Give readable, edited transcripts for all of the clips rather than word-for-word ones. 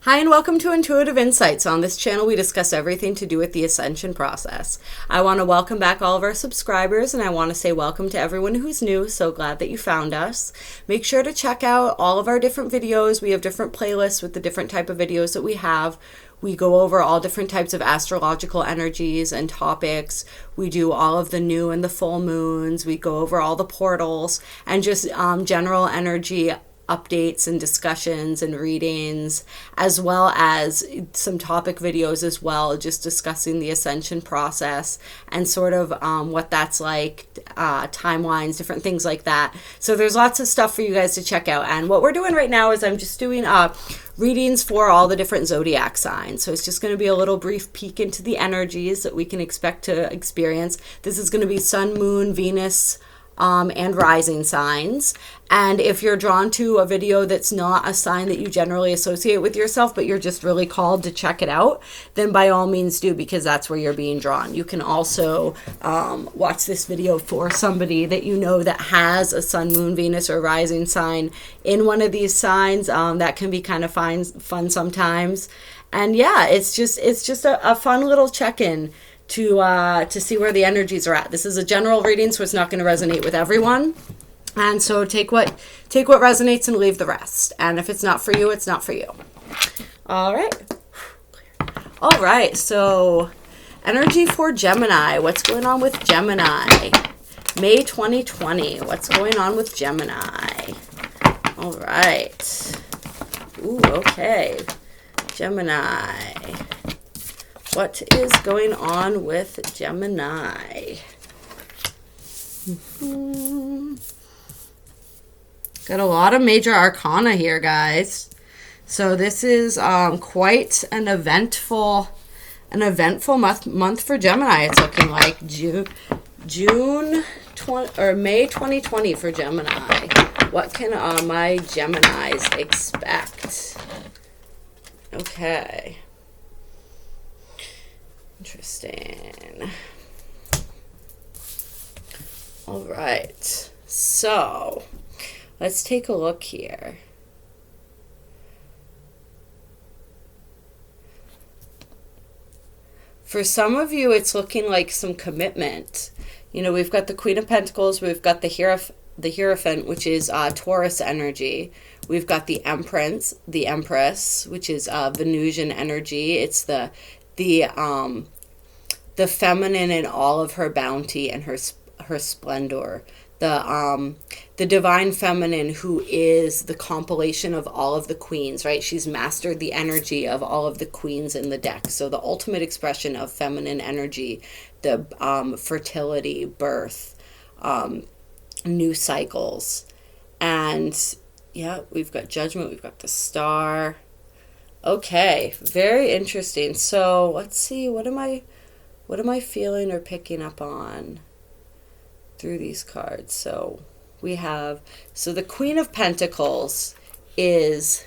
Hi and welcome to Intuitive Insights. On this channel we discuss everything to do with the Ascension process. I want to welcome back all of our subscribers and I want to say welcome to everyone who's new. So glad that you found us. Make sure to check out all of our different videos. We have different playlists with the different type of videos that we have. We go over all different types of astrological energies and topics. We do all of the new and the full moons. We go over all the portals and just general energy updates and discussions and readings, as well as some topic videos as well, just discussing the Ascension process and sort of what that's like, timelines, different things like that. So there's lots of stuff for you guys to check out. And what we're doing right now is I'm just doing readings for all the different zodiac signs. So it's just going to be a little brief peek into the energies that we can expect to experience. This is going to be Sun, Moon, Venus, and rising signs. And if you're drawn to a video that's not a sign that you generally associate with yourself, but you're just really called to check it out, then by all means do, because that's where you're being drawn. You can also watch this video for somebody that you know that has a Sun, Moon, Venus, or rising sign in one of these signs. That can be kind of fun sometimes. And yeah, it's just a fun little check-in to see where the energies are at. This is a general reading, so it's not going to resonate with everyone. And so take what resonates and leave the rest. And if it's not for you, it's not for you. All right. So energy for Gemini. What's going on with Gemini? May 2020. What's going on with Gemini? All right. Ooh, okay. Gemini. What is going on with Gemini? Got a lot of major arcana here, guys. So this is quite an eventful month for Gemini. It's looking like May 2020 for Gemini. What can my Geminis expect? Okay. Interesting. All right. So let's take a look here. For some of you, it's looking like some commitment. You know, we've got the Queen of Pentacles. We've got the Hierophant, which is Taurus energy. We've got the Empress, which is Venusian energy. It's the feminine in all of her bounty and her splendor. The divine feminine, who is the compilation of all of the queens, right? She's mastered the energy of all of the queens in the deck. So the ultimate expression of feminine energy, the fertility, birth, new cycles. And yeah, we've got Judgment, we've got the Star. Okay, very interesting. So let's see, what am I feeling or picking up on through these cards? So we have, the Queen of Pentacles is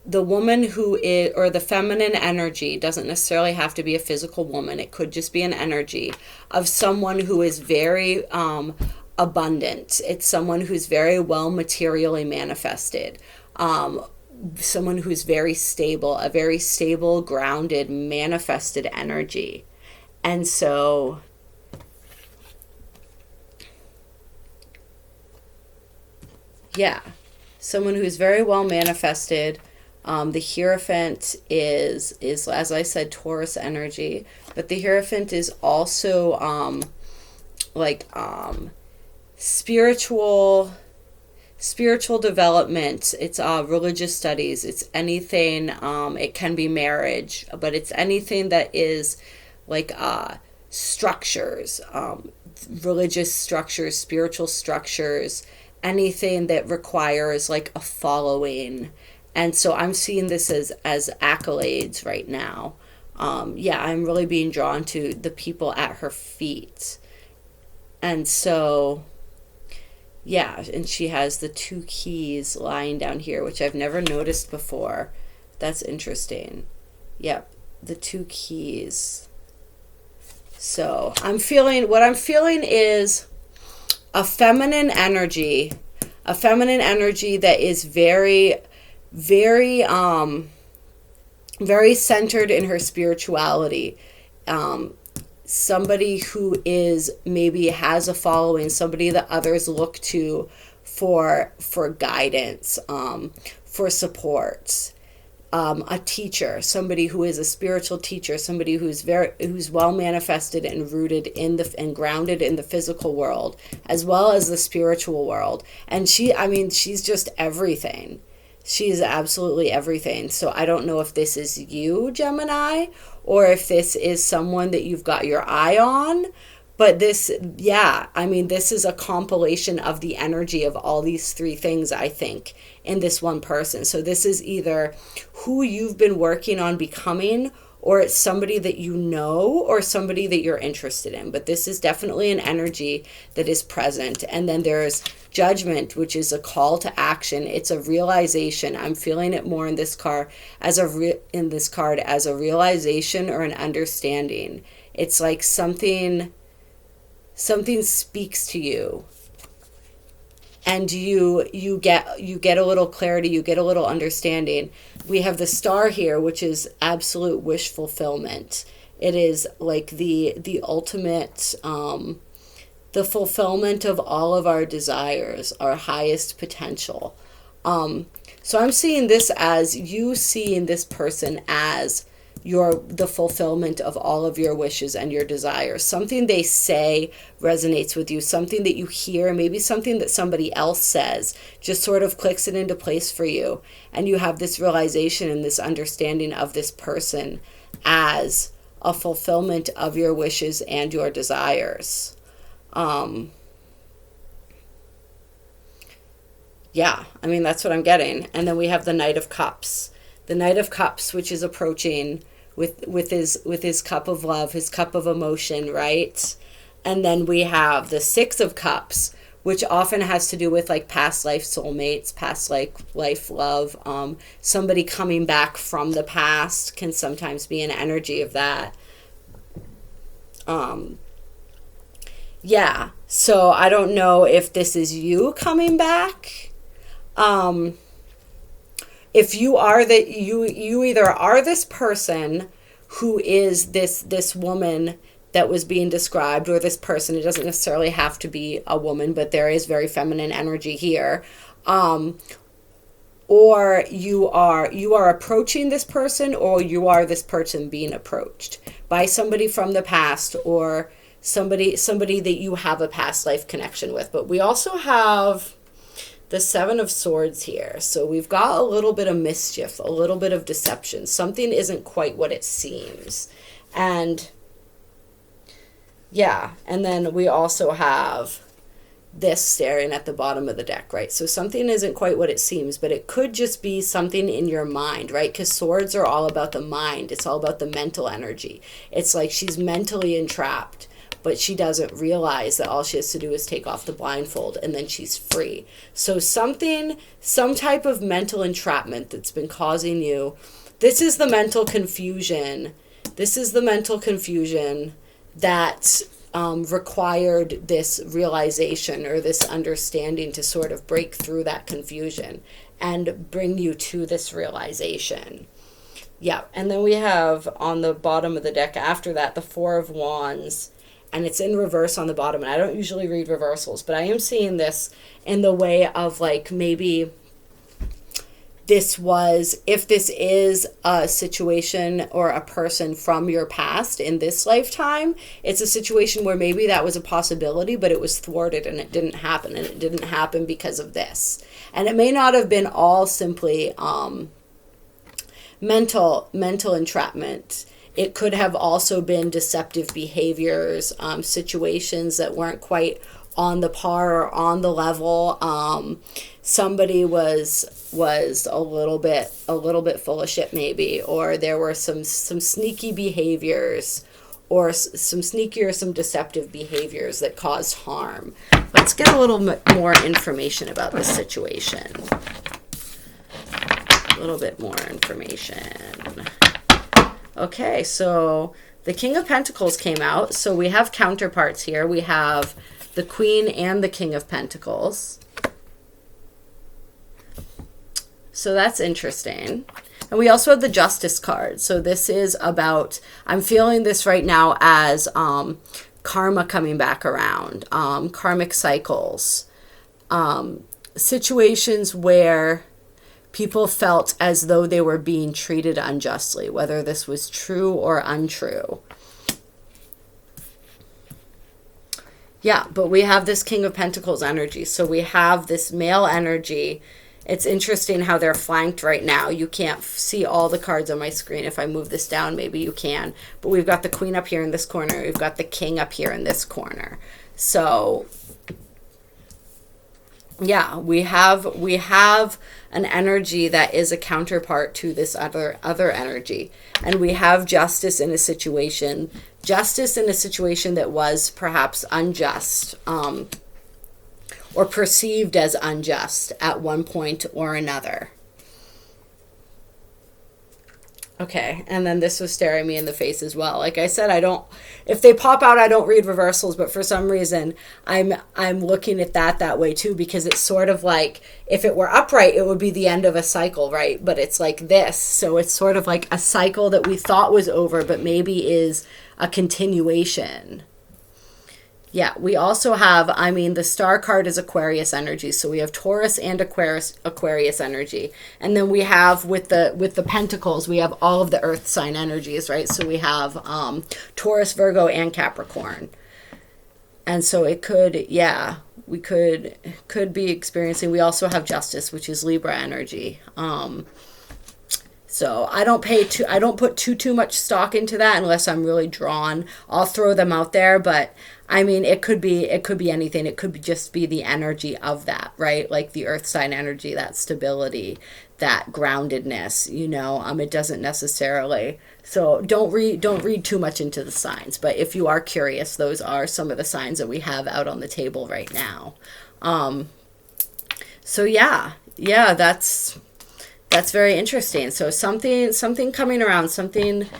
the woman who is, or the feminine energy, doesn't necessarily have to be a physical woman. It could just be an energy of someone who is very abundant. It's someone who's very well materially manifested. Someone who's very stable, a very stable, grounded, manifested energy. And so yeah, someone who's very well manifested. The Hierophant is, as I said, Taurus energy, but the Hierophant is also spiritual development. It's religious studies. It's anything, it can be marriage, but it's anything that is like structures, religious structures, spiritual structures, anything that requires like a following. And so I'm seeing this as accolades right now. Yeah, I'm really being drawn to the people at her feet. And so yeah, and she has the 2 keys lying down here, which I've never noticed before. That's interesting. Yep, the 2 keys. So what I'm feeling is a feminine energy that is very very, very centered in her spirituality. Somebody who is maybe has a following, somebody that others look to for guidance, for support. A teacher, somebody who is a spiritual teacher, somebody who's well manifested and rooted in and grounded in the physical world as well as the spiritual world. And she's just everything. She is absolutely everything. So I don't know if this is you, Gemini, or if this is someone that you've got your eye on. But this is a compilation of the energy of all these three things, I think, in this one person. So this is either who you've been working on becoming, or it's somebody that you know, or somebody that you're interested in. But this is definitely an energy that is present. And then there's Judgment, which is a call to action. It's a realization. I'm feeling it more in this card as a realization or an understanding. It's like something speaks to you, and you get a little clarity, you get a little understanding. We have the Star here, which is absolute wish fulfillment. It is like the ultimate, the fulfillment of all of our desires, our highest potential. So I'm seeing this as you seeing this person as the fulfillment of all of your wishes and your desires. Something they say resonates with you, something that you hear, maybe something that somebody else says just sort of clicks it into place for you. And you have this realization and this understanding of this person as a fulfillment of your wishes and your desires. That's what I'm getting. And then we have the Knight of Cups. The Knight of Cups, which is approaching with his cup of love, his cup of emotion, right? And then we have the Six of Cups, which often has to do with like past life soulmates, past life love. Somebody coming back from the past can sometimes be an energy of that. So I don't know if this is you coming back. If you are you either are this person who is this woman that was being described, or this person, it doesn't necessarily have to be a woman, but there is very feminine energy here. Or you are approaching this person, or you are this person being approached by somebody from the past, or somebody that you have a past life connection with. But we also have the Seven of Swords here. So we've got a little bit of mischief, a little bit of deception. Something isn't quite what it seems. And then we also have this staring at the bottom of the deck, right? So something isn't quite what it seems, but it could just be something in your mind, right? Because swords are all about the mind. It's all about the mental energy. It's like she's mentally entrapped, but she doesn't realize that all she has to do is take off the blindfold and then she's free. So some type of mental entrapment that's been causing you. This is the mental confusion. This is the mental confusion that required this realization or this understanding to sort of break through that confusion and bring you to this realization. Yeah, and then we have on the bottom of the deck after that, the Four of Wands. And it's in reverse on the bottom. And I don't usually read reversals, but I am seeing this in the way of like maybe if this is a situation or a person from your past in this lifetime, it's a situation where maybe that was a possibility, but it was thwarted and it didn't happen. And it didn't happen because of this. And it may not have been all simply mental entrapment. It could have also been deceptive behaviors, situations that weren't quite on the par or on the level. Somebody was a little bit full of shit maybe, or there were some sneaky behaviors, or some sneaky or some deceptive behaviors that caused harm. Let's get a little bit more information about this situation. A little bit more information. Okay, so the King of Pentacles came out. So we have counterparts here. We have the Queen and the King of Pentacles. So that's interesting. And we also have the Justice card. So this is about, I'm feeling this right now as karma coming back around, karmic cycles, situations where people felt as though they were being treated unjustly, whether this was true or untrue. Yeah, but we have this King of Pentacles energy. So we have this male energy. It's interesting how they're flanked right now. You can't see all the cards on my screen. If I move this down, maybe you can. But we've got the Queen up here in this corner. We've got the King up here in this corner. So yeah, we have an energy that is a counterpart to this other energy. And we have justice in a situation. Justice in a situation that was perhaps unjust, or perceived as unjust at one point or another. Okay, and then this was staring me in the face as well. Like I said, if they pop out, I don't read reversals, but for some reason, I'm looking at that way too, because it's sort of like, if it were upright, it would be the end of a cycle, right? But it's like this, so it's sort of like a cycle that we thought was over, but maybe is a continuation. Yeah, we also have, the star card is Aquarius energy. So we have Taurus and Aquarius energy. And then we have with the pentacles, we have all of the earth sign energies, right? So we have Taurus, Virgo, and Capricorn. And so it could, yeah, we could be experiencing, we also have Justice, which is Libra energy. So I don't put too much stock into that unless I'm really drawn. I'll throw them out there, but it could be anything. It could just be the energy of that, right? Like the earth sign energy, that stability, that groundedness, it doesn't necessarily. So don't read too much into the signs, but if you are curious, those are some of the signs that we have out on the table right now. So yeah, that's very interesting. So something coming around, something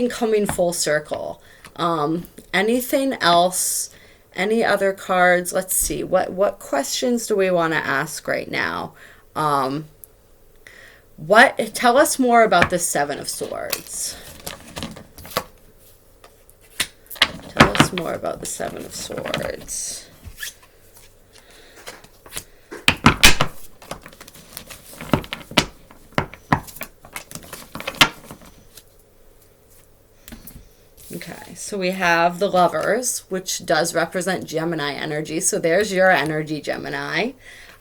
coming full circle. Anything else? Any other cards? Let's see. What questions do we want to ask right now? Tell us more about the Seven of Swords. Tell us more about the Seven of Swords. Okay, so we have the Lovers, which does represent Gemini energy. So there's your energy, Gemini.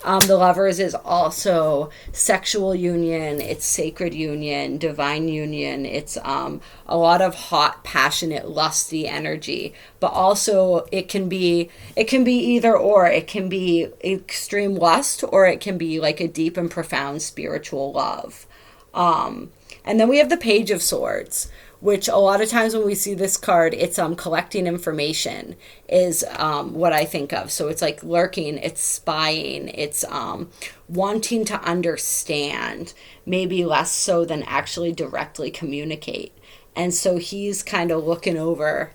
The Lovers is also sexual union, it's sacred union, divine union. It's a lot of hot, passionate, lusty energy. But also it can be either or. It can be extreme lust, or it can be like a deep and profound spiritual love. And then we have the Page of Swords, which a lot of times when we see this card, it's collecting information is what I think of. So it's like lurking, it's spying, it's wanting to understand, maybe less so than actually directly communicate. And so he's kind of looking over.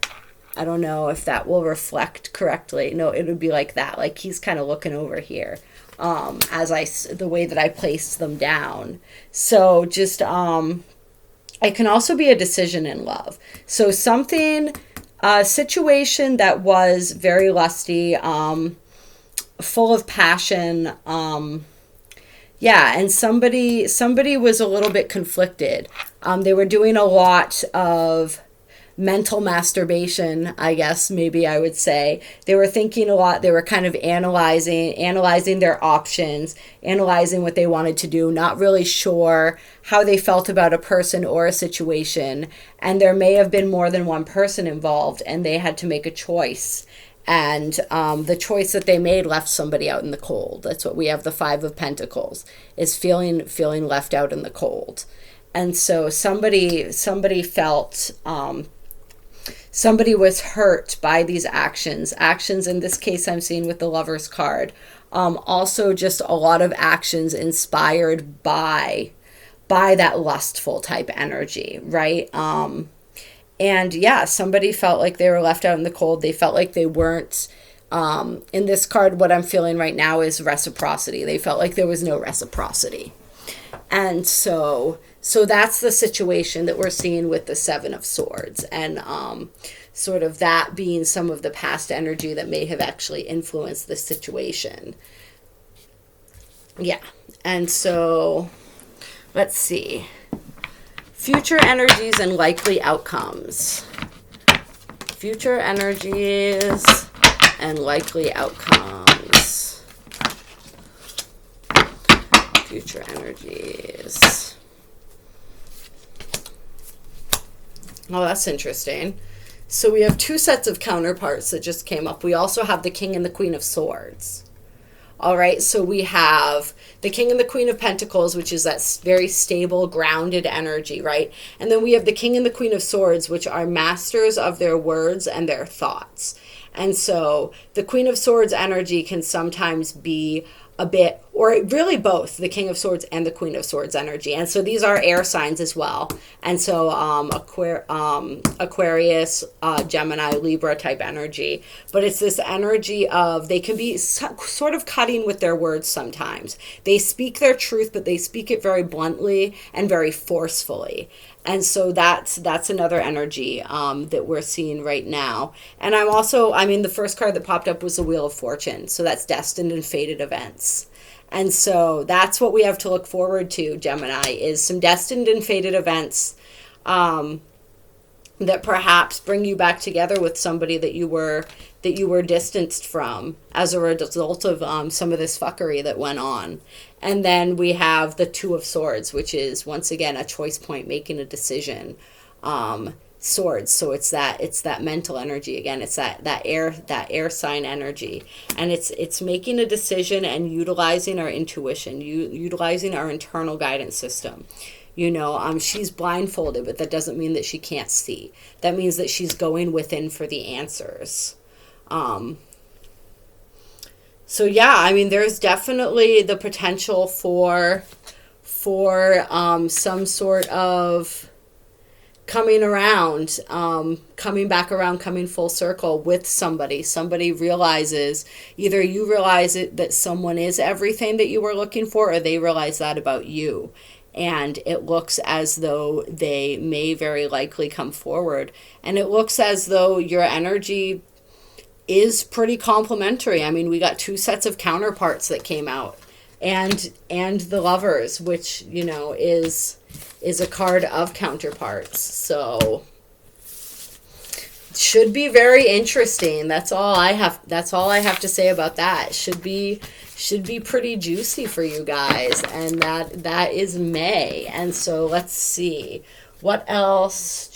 I don't know if that will reflect correctly. No, it would be like that. Like he's kind of looking over here the way that I placed them down. So just it can also be a decision in love. So a situation that was very lusty, full of passion. And somebody was a little bit conflicted. They were doing a lot of mental masturbation, I guess, maybe I would say. They were thinking a lot. They were kind of analyzing their options, analyzing what they wanted to do, not really sure how they felt about a person or a situation. And there may have been more than one person involved, and they had to make a choice. And the choice that they made left somebody out in the cold. That's what we have, the Five of Pentacles, is feeling left out in the cold. And so somebody felt... somebody was hurt by these actions. Actions, in this case, I'm seeing with the Lovers card. Also just a lot of actions inspired by that lustful type energy, right? And yeah, somebody felt like they were left out in the cold. They felt like they weren't, in this card, what I'm feeling right now is reciprocity. They felt like there was no reciprocity. And so that's the situation that we're seeing with the Seven of Swords, and sort of that being some of the past energy that may have actually influenced the situation. Yeah. And so let's see. Future energies and likely outcomes. Future energies and likely outcomes. Future energies. Oh, that's interesting. So we have two sets of counterparts that just came up. We also have the King and the Queen of Swords. All right, so we have the King and the Queen of Pentacles, which is that very stable, grounded energy, right? And then we have the King and the Queen of Swords, which are masters of their words and their thoughts. And so the Queen of Swords energy can sometimes be a bit, or really both, the King of Swords and the Queen of Swords energy. And so these are air signs as well. And so Aquarius, Gemini, Libra type energy. But it's this energy of, they can be sort of cutting with their words sometimes. They speak their truth, but they speak it very bluntly and very forcefully. And so that's another energy that we're seeing right now. And the first card that popped up was the Wheel of Fortune. So that's destined and fated events. And so that's what we have to look forward to, Gemini, is some destined and fated events that perhaps bring you back together with somebody that you were distanced from as a result of some of this fuckery that went on. And then we have the Two of Swords, which is once again a choice point, making a decision. Swords, so it's that mental energy again. It's that air sign energy, and it's making a decision and utilizing our intuition, utilizing our internal guidance system. She's blindfolded, but that doesn't mean that she can't see. That means that she's going within for the answers. So yeah, there's definitely the potential for some sort of coming around, coming back around, coming full circle with somebody. Somebody realizes, either you realize that someone is everything that you were looking for, or they realize that about you. And it looks as though they may very likely come forward. And it looks as though your energy is pretty complementary. We got two sets of counterparts that came out. And the Lovers, which, is a card of counterparts. So should be very interesting. That's all I have to say about that. Should be pretty juicy for you guys. And that is May. And so let's see. What else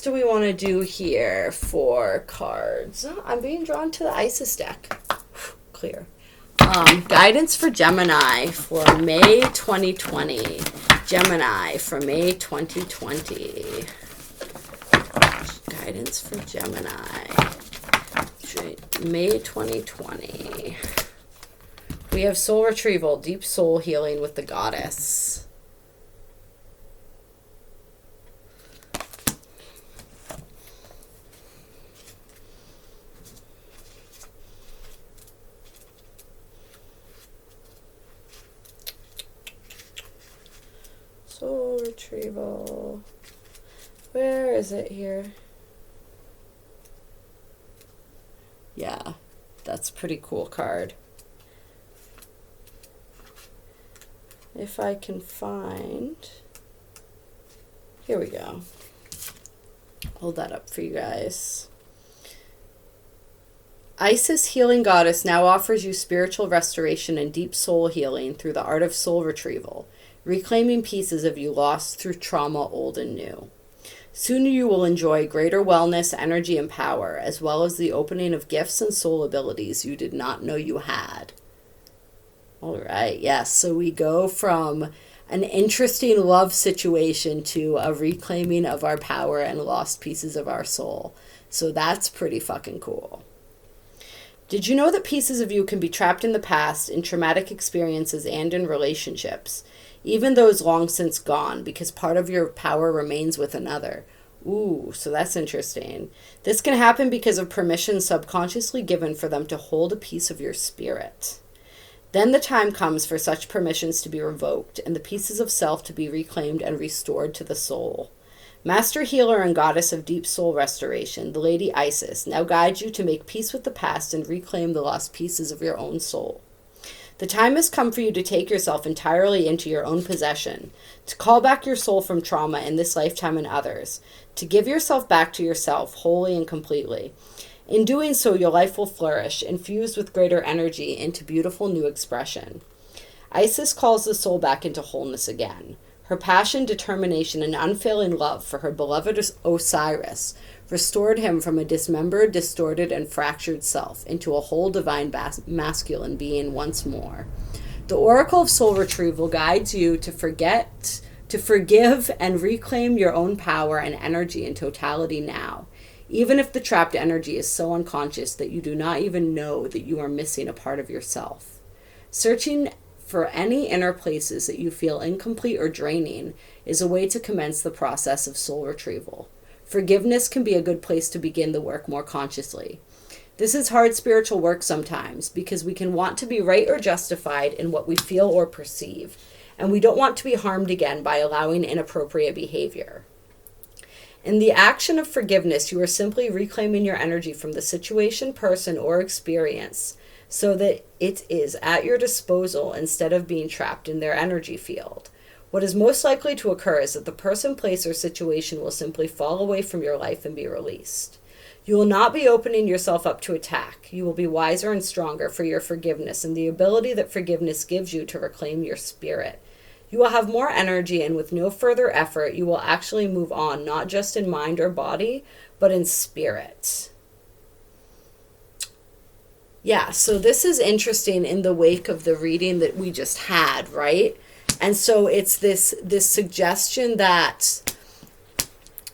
do we want to do here for cards? I'm being drawn to the Isis deck. Clear. Guidance for Gemini for May 2020. Gemini for May 2020. Guidance for Gemini. May 2020. We have soul retrieval, deep soul healing with the goddess. Soul retrieval. Where is it here? Yeah, that's a pretty cool card. If I can find... Here we go. Hold that up for you guys. Isis, healing goddess, now offers you spiritual restoration and deep soul healing through the art of soul retrieval, reclaiming pieces of you lost through trauma, old and new. Soon you will enjoy greater wellness, energy, and power, as well as the opening of gifts and soul abilities you did not know you had. All right, yes, so we go from an interesting love situation to a reclaiming of our power and lost pieces of our soul. So that's pretty fucking cool. Did you know that pieces of you can be trapped in the past, in traumatic experiences, and in relationships, even those long since gone, because part of your power remains with another? Ooh, so that's interesting. This can happen because of permission subconsciously given for them to hold a piece of your spirit. Then the time comes for such permissions to be revoked and the pieces of self to be reclaimed and restored to the soul. Master healer and goddess of deep soul restoration, the Lady Isis, now guides you to make peace with the past and reclaim the lost pieces of your own soul. The time has come for you to take yourself entirely into your own possession, to call back your soul from trauma in this lifetime and others, to give yourself back to yourself wholly and completely. In doing so, your life will flourish, infused with greater energy into beautiful new expression. Isis calls the soul back into wholeness again. Her passion, determination, and unfailing love for her beloved Osiris restored him from a dismembered, distorted, and fractured self into a whole divine masculine being once more. The Oracle of Soul Retrieval guides you to forgive, and reclaim your own power and energy in totality now, even if the trapped energy is so unconscious that you do not even know that you are missing a part of yourself. Searching for any inner places that you feel incomplete or draining is a way to commence the process of soul retrieval. Forgiveness can be a good place to begin the work more consciously. This is hard spiritual work sometimes because we can want to be right or justified in what we feel or perceive, and we don't want to be harmed again by allowing inappropriate behavior. In the action of forgiveness, you are simply reclaiming your energy from the situation, person, or experience so that it is at your disposal instead of being trapped in their energy field. What is most likely to occur is that the person, place, or situation will simply fall away from your life and be released. You will not be opening yourself up to attack. You will be wiser and stronger for your forgiveness and the ability that forgiveness gives you to reclaim your spirit. You will have more energy, and with no further effort, you will actually move on, not just in mind or body, but in spirit. Yeah, so this is interesting in the wake of the reading that we just had, right? And so it's this suggestion that,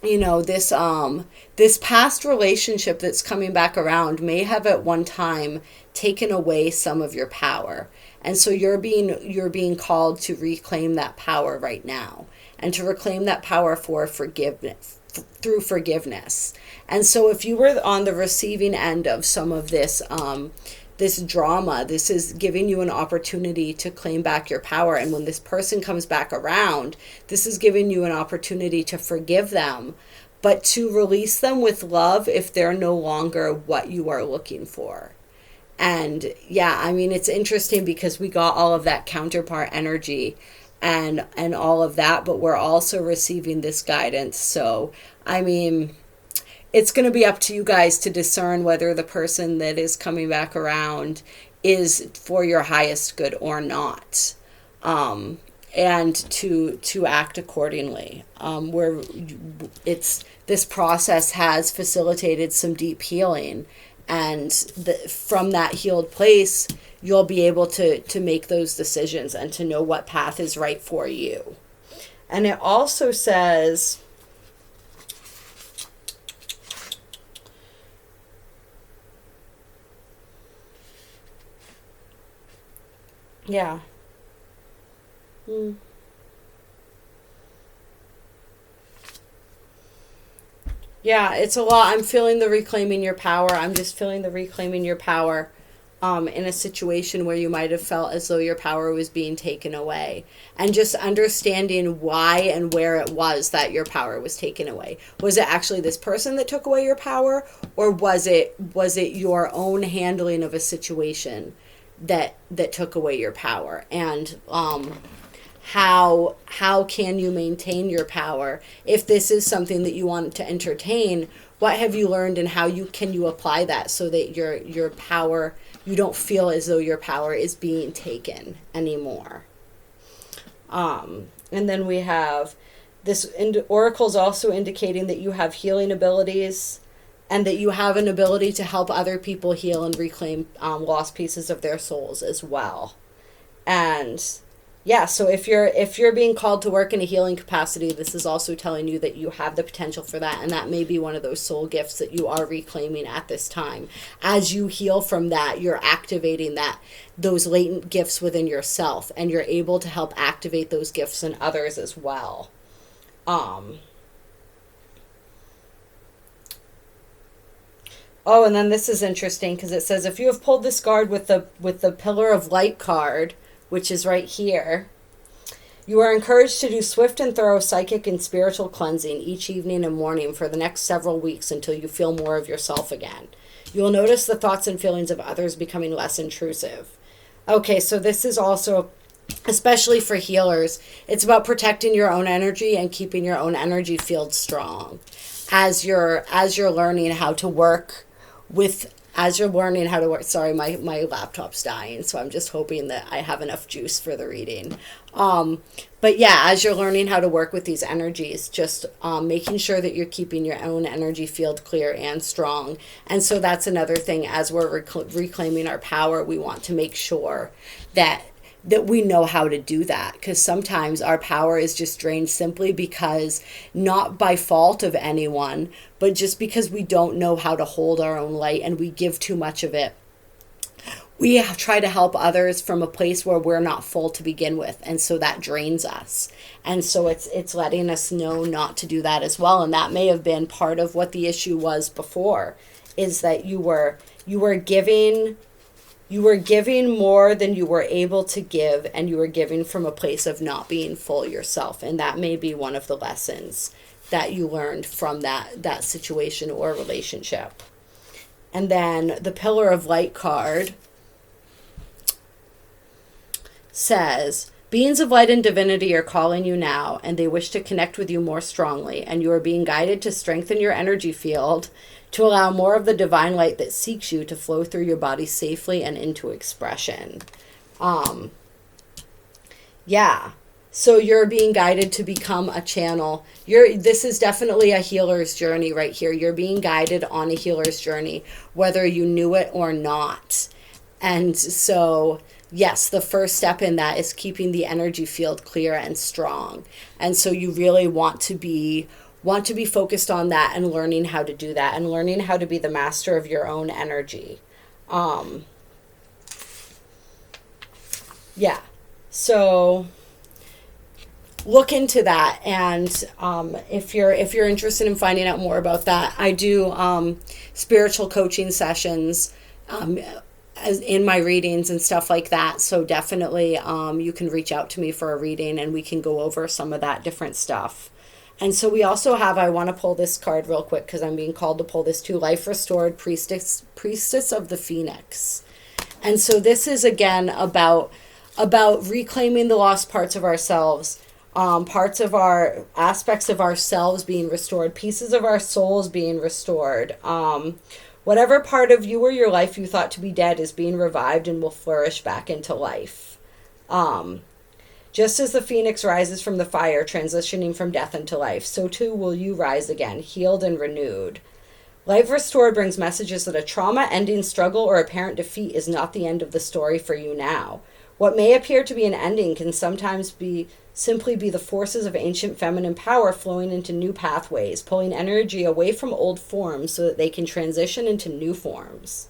you know, this past relationship that's coming back around may have at one time taken away some of your power. And so you're being called to reclaim that power right now, and to reclaim that power for forgiveness, through forgiveness. And so if you were on the receiving end of some of this this drama, this is giving you an opportunity to claim back your power. And when this person comes back around, this is giving you an opportunity to forgive them, but to release them with love if they're no longer what you are looking for. And yeah, I mean, it's interesting because we got all of that counterpart energy and all of that, but we're also receiving this guidance. So, I mean, it's going to be up to you guys to discern whether the person that is coming back around is for your highest good or not, and to act accordingly. This process has facilitated some deep healing, and from that healed place, you'll be able to make those decisions and to know what path is right for you. And it also says, yeah. Yeah, it's a lot. I'm feeling the reclaiming your power. I'm just feeling the reclaiming your power in a situation where you might have felt as though your power was being taken away. And just understanding why and where it was that your power was taken away. Was it actually this person that took away your power? Or was it your own handling of a situation that took away your power? And how can you maintain your power if this is something that you want to entertain? What have you learned, and how can you apply that so that your power, you don't feel as though your power is being taken anymore? And then we have this oracle's also indicating that you have healing abilities, and that you have an ability to help other people heal and reclaim lost pieces of their souls as well. And yeah, so if you're being called to work in a healing capacity, this is also telling you that you have the potential for that, and that may be one of those soul gifts that you are reclaiming at this time. As you heal from that, you're activating those latent gifts within yourself, and you're able to help activate those gifts in others as well. Oh, and then this is interesting because it says if you have pulled this card with the Pillar of Light card, which is right here, you are encouraged to do swift and thorough psychic and spiritual cleansing each evening and morning for the next several weeks until you feel more of yourself again. You will notice the thoughts and feelings of others becoming less intrusive. Okay, so this is also, especially for healers, it's about protecting your own energy and keeping your own energy field strong as you're learning how to work sorry, my laptop's dying, so I'm just hoping that I have enough juice for the reading. But yeah, as you're learning how to work with these energies, just making sure that you're keeping your own energy field clear and strong. And so that's another thing, as we're reclaiming our power, we want to make sure that we know how to do that, because sometimes our power is just drained simply because, not by fault of anyone, but just because we don't know how to hold our own light and we give too much of it. We try to help others from a place where we're not full to begin with, and so that drains us. And so it's letting us know not to do that as well. And that may have been part of what the issue was before, is that you were giving more than you were able to give, and you were giving from a place of not being full yourself. And that may be one of the lessons that you learned from that situation or relationship. And then the Pillar of Light card says, beings of light and divinity are calling you now, and they wish to connect with you more strongly, and you are being guided to strengthen your energy field to allow more of the divine light that seeks you to flow through your body safely and into expression. Yeah. So you're being guided to become a channel. This is definitely a healer's journey right here. You're being guided on a healer's journey, whether you knew it or not. And so, yes, the first step in that is keeping the energy field clear and strong. And so you really want to be focused on that and learning how to do that and learning how to be the master of your own energy. Yeah. So look into that. And if you're interested in finding out more about that, I do spiritual coaching sessions as in my readings and stuff like that. So definitely you can reach out to me for a reading and we can go over some of that different stuff. And so we also have, I want to pull this card real quick because I'm being called to pull this too, Life Restored, Priestess of the Phoenix. And so this is again about reclaiming the lost parts of ourselves, parts of our aspects of ourselves being restored, pieces of our souls being restored. Whatever part of you or your life you thought to be dead is being revived and will flourish back into life. Just as the phoenix rises from the fire, transitioning from death into life, so too will you rise again, healed and renewed. Life Restored brings messages that a trauma-ending struggle or apparent defeat is not the end of the story for you now. What may appear to be an ending can sometimes simply be the forces of ancient feminine power flowing into new pathways, pulling energy away from old forms so that they can transition into new forms.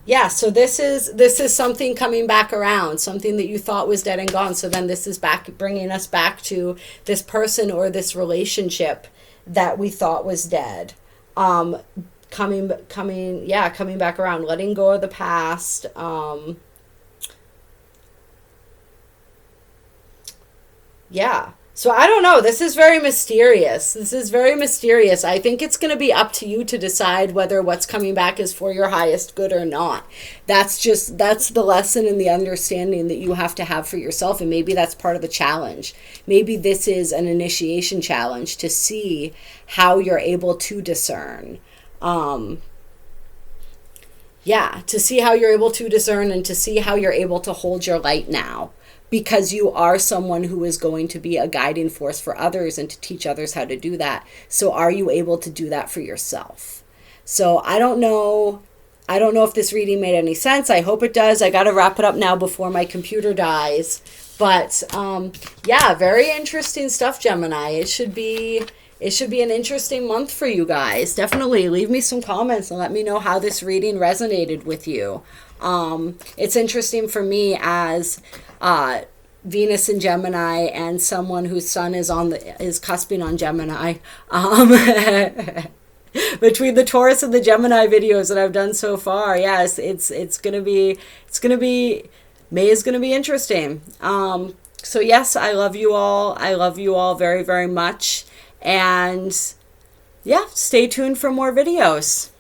Yeah, so this is something coming back around, something that you thought was dead and gone. So then this is bringing us back to this person or this relationship that we thought was dead. Coming back around, letting go of the past. Yeah. So I don't know. This is very mysterious. I think it's going to be up to you to decide whether what's coming back is for your highest good or not. That's the lesson and the understanding that you have to have for yourself. And maybe that's part of the challenge. Maybe this is an initiation challenge to see how you're able to discern. To see how you're able to discern and to see how you're able to hold your light now. Because you are someone who is going to be a guiding force for others and to teach others how to do that. So are you able to do that for yourself? So I don't know if this reading made any sense. I hope it does. I got to wrap it up now before my computer dies. But very interesting stuff, Gemini. It should be an interesting month for you guys. Definitely leave me some comments and let me know how this reading resonated with you. It's interesting for me as Venus in Gemini and someone whose sun is cusping on Gemini. Between the Taurus and the Gemini videos that I've done so far, yes, it's gonna be May is gonna be interesting. So yes, I love you all. I love you all very, very much. And yeah, stay tuned for more videos.